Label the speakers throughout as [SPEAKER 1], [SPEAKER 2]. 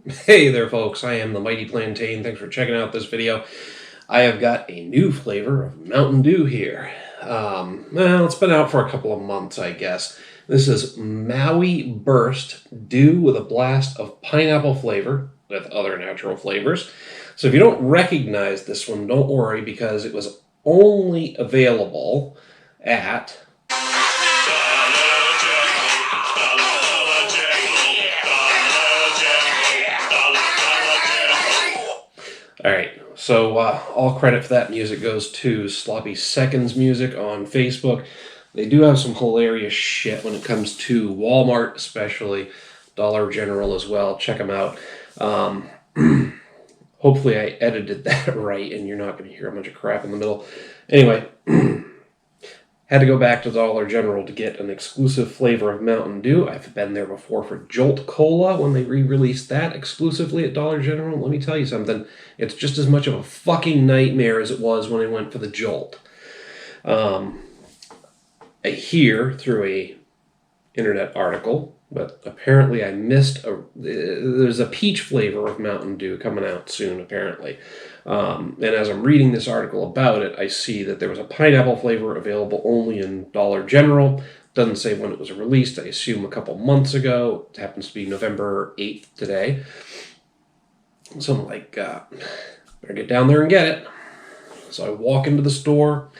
[SPEAKER 1] Hey there folks, I am the Mighty Plantain. Thanks for checking out this video. I have got a new flavor of Mountain Dew here. Well, it's been out for a couple of months, I guess. This is Maui Burst Dew with a blast of pineapple flavor with other natural flavors. So if you don't recognize this one, don't worry because it was only available at All right, so all credit for that music goes to Sloppy Seconds Music on Facebook. They do have some hilarious shit when it comes to Walmart, especially Dollar General as well. Check them out. Hopefully I edited that right and you're not going to hear a bunch of crap in the middle. Anyway, had to go back to Dollar General to get an exclusive flavor of Mountain Dew. I've been there before for Jolt Cola when they re-released that exclusively at Dollar General. Let me tell you something. It's just as much of a fucking nightmare as it was when I went for the Jolt. I hear through a internet article, but apparently I missed there's a peach flavor of Mountain Dew coming out soon, apparently. And as I'm reading this article about it, I see that there was a pineapple flavor available only in Dollar General. Doesn't say when it was released. I assume a couple months ago. It happens to be November 8th today. So I'm like, better get down there and get it. So I walk into the store.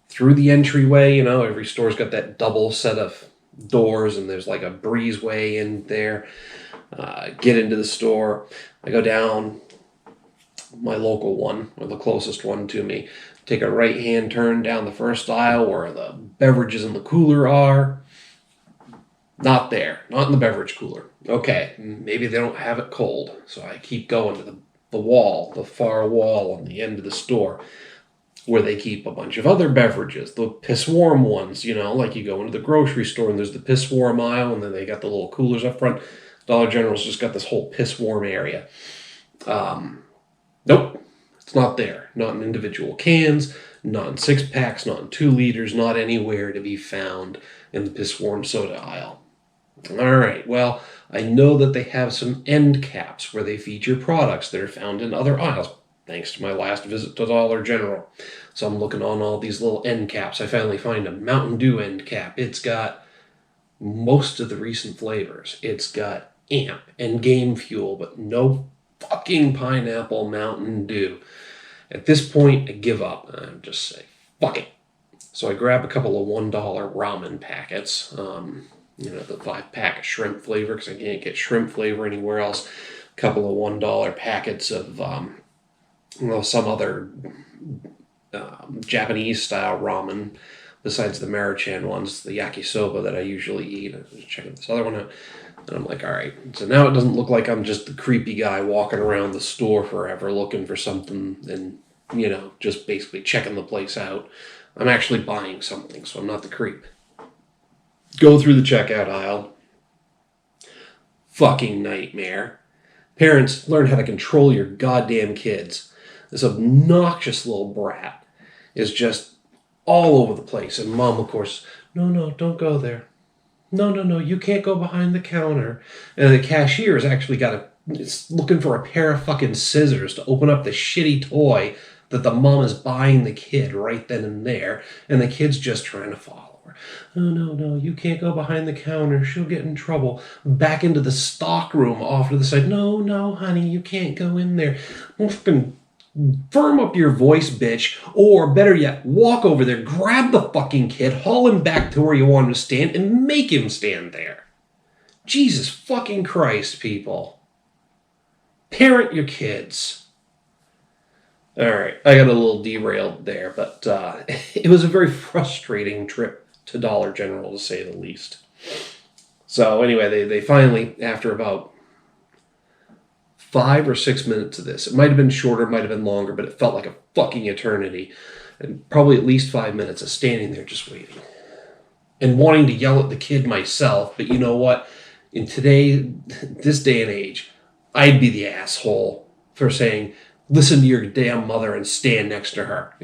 [SPEAKER 1] Through the entryway, every store's got that double set of doors, and there's like a breezeway in there. Get into the store. I go down my local one, or the closest one to me, take a right-hand turn down the first aisle where the beverages in the cooler are. Not there. Not in the beverage cooler. Okay, maybe they don't have it cold. So I keep going to the wall, the far wall on the end of the store, where they keep a bunch of other beverages, the piss-warm ones, like you go into the grocery store and there's the piss-warm aisle, and then they got the little coolers up front. Dollar General's just got this whole piss-warm area. Nope, it's not there. Not in individual cans, not in 6-packs, not in 2 liters, not anywhere to be found in the piss-warm soda aisle. All right, well, I know that they have some end caps where they feature products that are found in other aisles, thanks to my last visit to Dollar General. So I'm looking on all these little end caps. I finally find a Mountain Dew end cap. It's got most of the recent flavors. It's got AMP and Game Fuel, but no fucking pineapple Mountain Dew. At this point, I give up. I just say, fuck it. So I grab a couple of $1 ramen packets, the 5-pack of shrimp flavor, because I can't get shrimp flavor anywhere else. A couple of $1 packets of some other Japanese-style ramen, besides the Marichan ones, the yakisoba that I usually eat. I was checking this other one out, and I'm like, all right. So now it doesn't look like I'm just the creepy guy walking around the store forever looking for something and, just basically checking the place out. I'm actually buying something, so I'm not the creep. Go through the checkout aisle. Fucking nightmare. Parents, learn how to control your goddamn kids. This obnoxious little brat is just all over the place. And Mom, of course, no, don't go there. No, you can't go behind the counter. And the cashier has actually it's looking for a pair of fucking scissors to open up the shitty toy that the mom is buying the kid right then and there. And the kid's just trying to follow her. Oh, no, you can't go behind the counter. She'll get in trouble. Back into the stock room off to the side. No, honey, you can't go in there. Fucking firm up your voice, bitch. Or better yet, walk over there, grab the fucking kid, haul him back to where you want him to stand, and make him stand there. Jesus fucking Christ, people. Parent your kids. All right, I got a little derailed there, but it was a very frustrating trip to Dollar General, to say the least. So anyway, they finally, after about 5 or 6 minutes of this, it might have been shorter, might have been longer, but it felt like a fucking eternity, and probably at least 5 minutes of standing there just waiting and wanting to yell at the kid myself. But you know what? In this day and age, I'd be the asshole for saying, listen to your damn mother and stand next to her.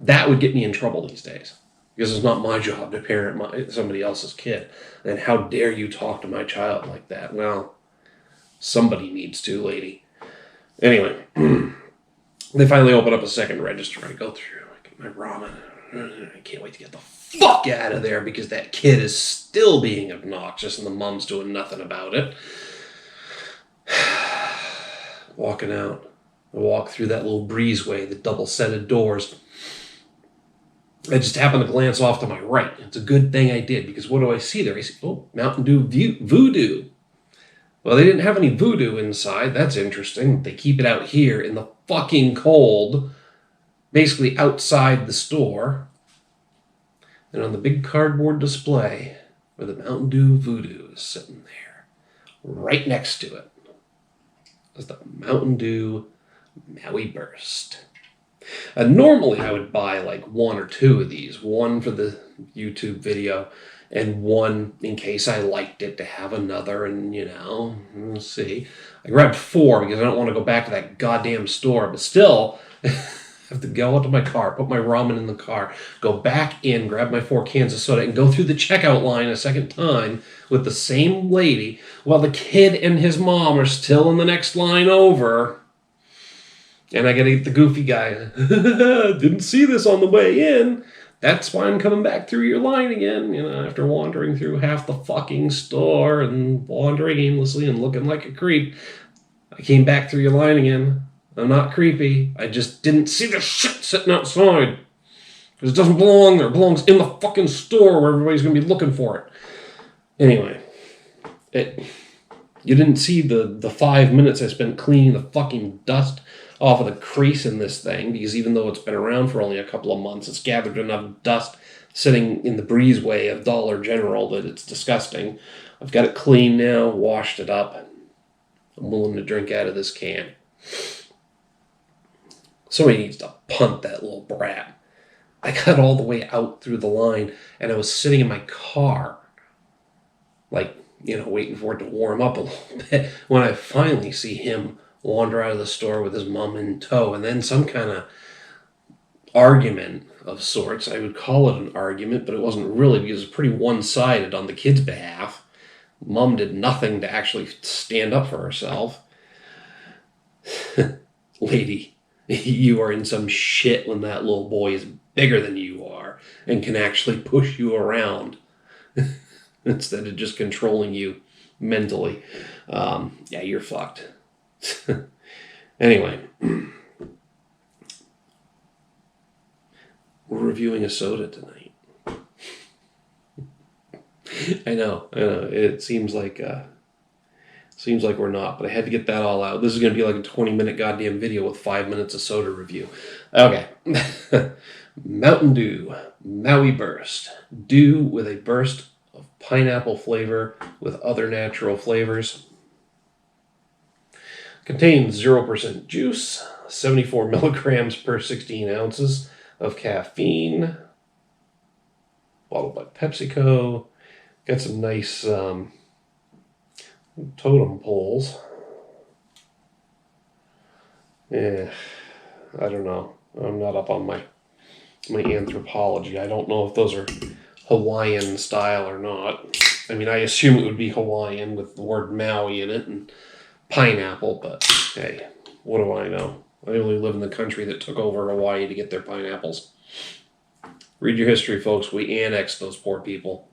[SPEAKER 1] That would get me in trouble these days. Because it's not my job to parent somebody else's kid. And how dare you talk to my child like that? Well, Somebody needs to, lady. Anyway, they finally open up a second register. I go through, I get my ramen. I can't wait to get the fuck out of there because that kid is still being obnoxious and the mom's doing nothing about it. Walking out. I walk through that little breezeway, the double-setted doors. I just happen to glance off to my right. It's a good thing I did, because what do I see there? I see, oh, Mountain Dew Voodoo. Well, they didn't have any voodoo inside. That's interesting. They keep it out here in the fucking cold, basically outside the store. And on the big cardboard display, where the Mountain Dew Voodoo is sitting there, right next to it, is the Mountain Dew Maui Burst. Normally I would buy like one or two of these, one for the YouTube video and one in case I liked it to have another, and we'll see. I grabbed 4 because I don't want to go back to that goddamn store, but still I have to go out to my car, put my ramen in the car, go back in, grab my 4 cans of soda, and go through the checkout line a second time with the same lady while the kid and his mom are still in the next line over. And I gotta get the goofy guy. Didn't see this on the way in. That's why I'm coming back through your line again, after wandering through half the fucking store and wandering aimlessly and looking like a creep. I came back through your line again. I'm not creepy. I just didn't see the shit sitting outside. Because it doesn't belong there. It belongs in the fucking store where everybody's going to be looking for it. Anyway, you didn't see the 5 minutes I spent cleaning the fucking dust off of the crease in this thing, because even though it's been around for only a couple of months, it's gathered enough dust sitting in the breezeway of Dollar General that it's disgusting. I've got it clean now, washed it up. I'm willing to drink out of this can. Somebody needs to punt that little brat. I got all the way out through the line, and I was sitting in my car, waiting for it to warm up a little bit, when I finally see him wander out of the store with his mom in tow, and then some kind of argument of sorts. I would call it an argument, but it wasn't really, because it was pretty one-sided on the kid's behalf. Mom did nothing to actually stand up for herself. Lady, you are in some shit when that little boy is bigger than you are and can actually push you around instead of just controlling you mentally. You're fucked. Anyway, we're reviewing a soda tonight. I know. It seems like we're not, but I had to get that all out. This is going to be like a 20-minute goddamn video with 5 minutes of soda review. Okay. Mountain Dew Maui Burst. Dew with a burst of pineapple flavor with other natural flavors. Contains 0% juice, 74 milligrams per 16 ounces of caffeine. Bottled by PepsiCo. Got some nice totem poles. I don't know. I'm not up on my anthropology. I don't know if those are Hawaiian style or not. I mean, I assume it would be Hawaiian with the word Maui in it and pineapple, but hey, what do I know? I only live in the country that took over Hawaii to get their pineapples. Read your history, folks. We annexed those poor people.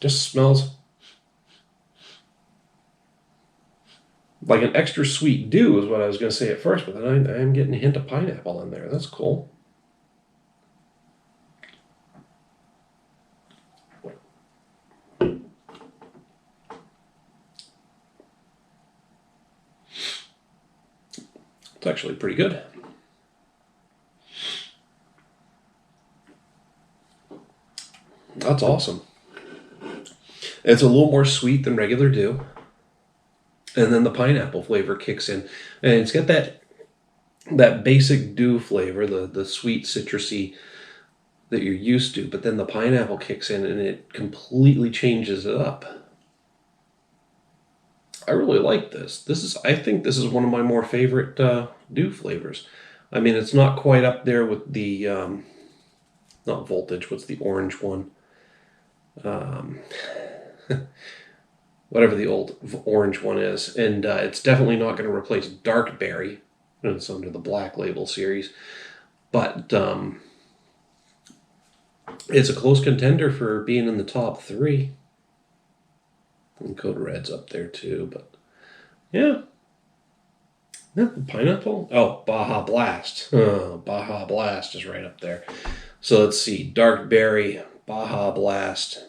[SPEAKER 1] Just smells like an extra sweet dew is what I was going to say at first, but then I'm getting a hint of pineapple in there. That's cool. It's actually pretty good. That's awesome. It's a little more sweet than regular Dew. And then the pineapple flavor kicks in. And it's got that basic Dew flavor, the sweet citrusy that you're used to. But then the pineapple kicks in and it completely changes it up. I really like this. I think this is one of my more favorite Dew flavors. I mean, it's not quite up there with the, not Voltage, what's the orange one? um, whatever the old orange one is. And it's definitely not going to replace Dark Berry. It's under the Black Label series. But it's a close contender for being in the top 3. And Code Red's up there too, but yeah. Pineapple? Oh, Baja Blast. Baja Blast is right up there. So let's see. Dark Berry, Baja Blast.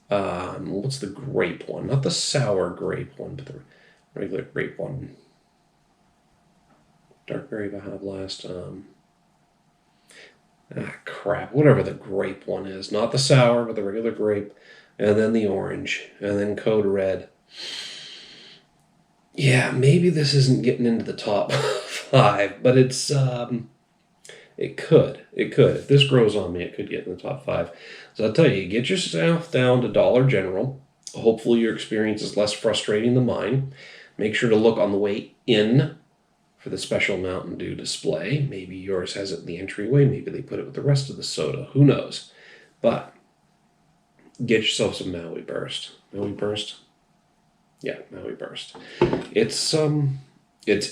[SPEAKER 1] What's the grape one? Not the sour grape one, but the regular grape one. Dark Berry, Baja Blast. Crap. Whatever the grape one is. Not the sour, but the regular grape. And then the orange. And then Code Red. Yeah, maybe this isn't getting into the top 5, but it's it could. It could. If this grows on me, it could get in the top 5. So I'll tell you, get yourself down to Dollar General. Hopefully your experience is less frustrating than mine. Make sure to look on the way in for the special Mountain Dew display. Maybe yours has it in the entryway. Maybe they put it with the rest of the soda. Who knows? But get yourself some Maui Burst. Maui Burst? Yeah, Maui Burst. It's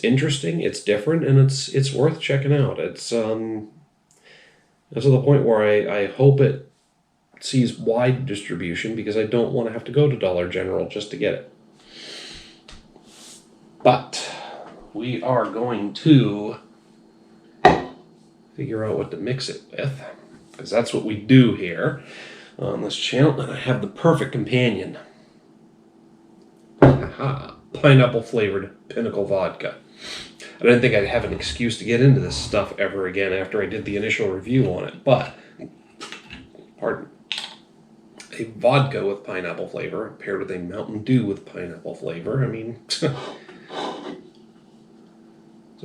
[SPEAKER 1] interesting, it's different, and it's worth checking out. It's to the point where I hope it sees wide distribution because I don't want to have to go to Dollar General just to get it. But we are going to figure out what to mix it with, because that's what we do here on this channel, and I have the perfect companion. Pineapple flavored Pinnacle vodka. I didn't think I'd have an excuse to get into this stuff ever again after I did the initial review on it, but a vodka with pineapple flavor paired with a Mountain Dew with pineapple flavor. I mean, it's a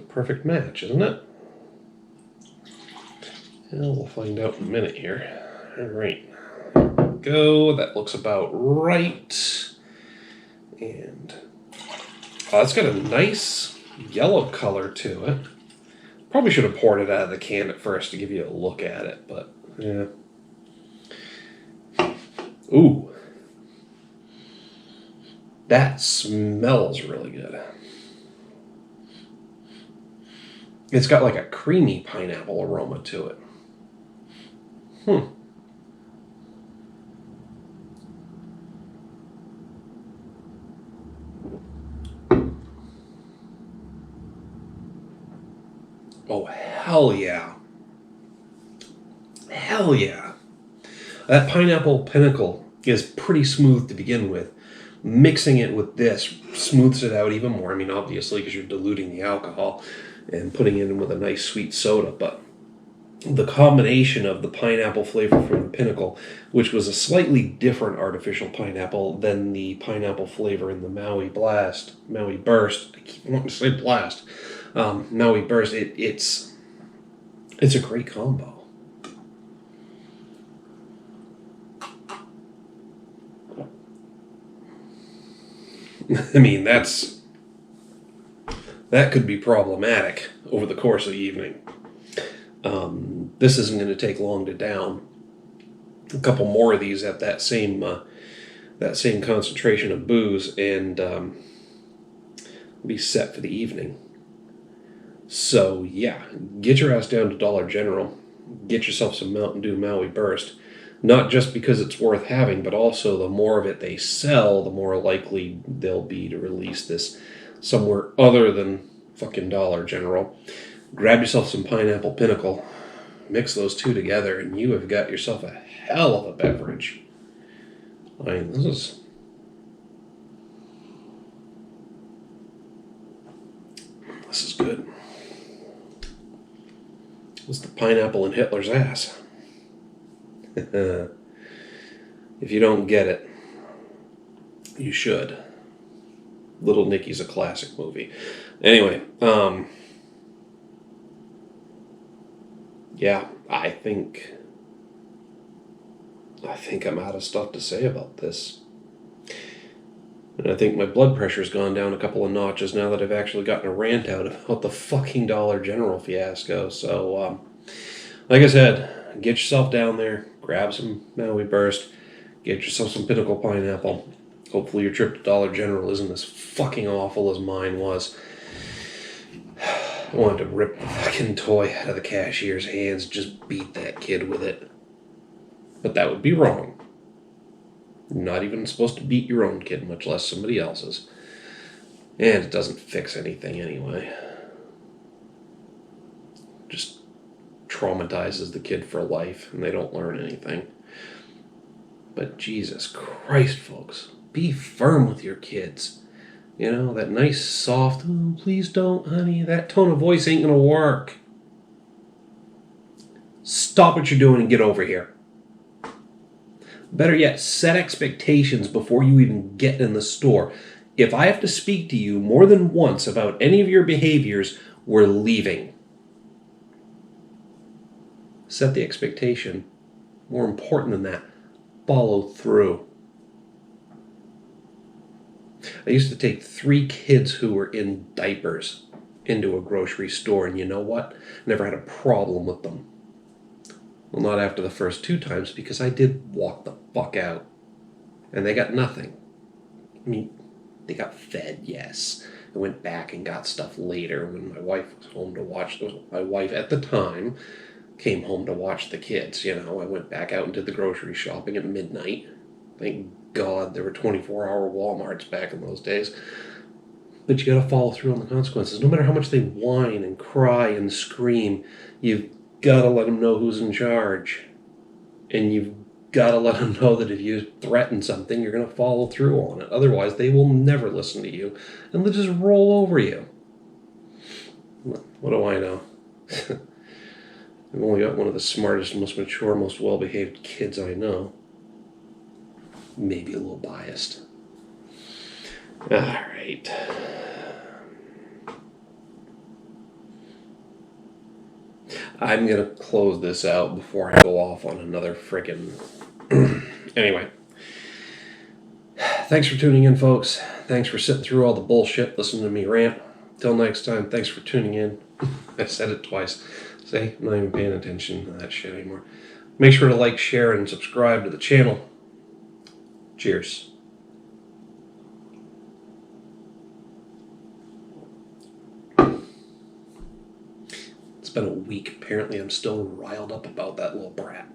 [SPEAKER 1] perfect match, isn't it? Well, we'll find out in a minute here. All right, go. That looks about right. And it's got a nice yellow color to it. Probably should have poured it out of the can at first to give you a look at it, but yeah. Ooh. That smells really good. It's got like a creamy pineapple aroma to it. Oh, hell yeah. Hell yeah. That pineapple Pinnacle is pretty smooth to begin with. Mixing it with this smooths it out even more. I mean, obviously, because you're diluting the alcohol and putting it in with a nice sweet soda, but the combination of the pineapple flavor from the Pinnacle, which was a slightly different artificial pineapple than the pineapple flavor in the Maui Burst. I keep wanting to say Blast. Maui Burst. It's a great combo. I mean, that could be problematic over the course of the evening. This isn't going to take long to down. A couple more of these at that same concentration of booze, and be set for the evening. So yeah, get your ass down to Dollar General. Get yourself some Mountain Dew Maui Burst. Not just because it's worth having, but also the more of it they sell, the more likely they'll be to release this somewhere other than fucking Dollar General. Grab yourself some Pineapple Pinnacle, mix those two together, and you have got yourself a hell of a beverage. I mean, this is good. It's the pineapple in Hitler's ass. If you don't get it, you should. Little Nicky's a classic movie. Anyway, yeah, I think I'm out of stuff to say about this. And I think my blood pressure's gone down a couple of notches now that I've actually gotten a rant out about the fucking Dollar General fiasco. So, like I said, get yourself down there, grab some Maui Burst, get yourself some Pinnacle pineapple. Hopefully your trip to Dollar General isn't as fucking awful as mine was. I wanted to rip the fucking toy out of the cashier's hands, just beat that kid with it. But that would be wrong. You're not even supposed to beat your own kid, much less somebody else's. And it doesn't fix anything anyway. Just traumatizes the kid for life, and they don't learn anything. But Jesus Christ, folks, be firm with your kids. You know, that nice, soft, oh, please don't, honey, that tone of voice ain't gonna work. Stop what you're doing and get over here. Better yet, set expectations before you even get in the store. If I have to speak to you more than once about any of your behaviors, we're leaving. Set the expectation. More important than that, follow through. I used to take 3 kids who were in diapers into a grocery store, and you know what? Never had a problem with them. Well, not after the first 2 times, because I did walk the fuck out. And they got nothing. I mean, they got fed, yes. I went back and got stuff later when my wife was home to watch. My wife at the time came home to watch the kids. You know, I went back out and did the grocery shopping at midnight. Thank God there were 24-hour Walmarts back in those days. But you got to follow through on the consequences. No matter how much they whine and cry and scream, you've got to let them know who's in charge. And you've got to let them know that if you threaten something, you're going to follow through on it. Otherwise, they will never listen to you, and they'll just roll over you. What do I know? I've only got one of the smartest, most mature, most well-behaved kids I know. Maybe a little biased. All right. I'm going to close this out before I go off on another frickin'... Anyway. Thanks for tuning in, folks. Thanks for sitting through all the bullshit, listening to me rant. Till next time, thanks for tuning in. I said it twice. See, I'm not even paying attention to that shit anymore. Make sure to like, share, and subscribe to the channel. Cheers. It's been a week. Apparently I'm still riled up about that little brat.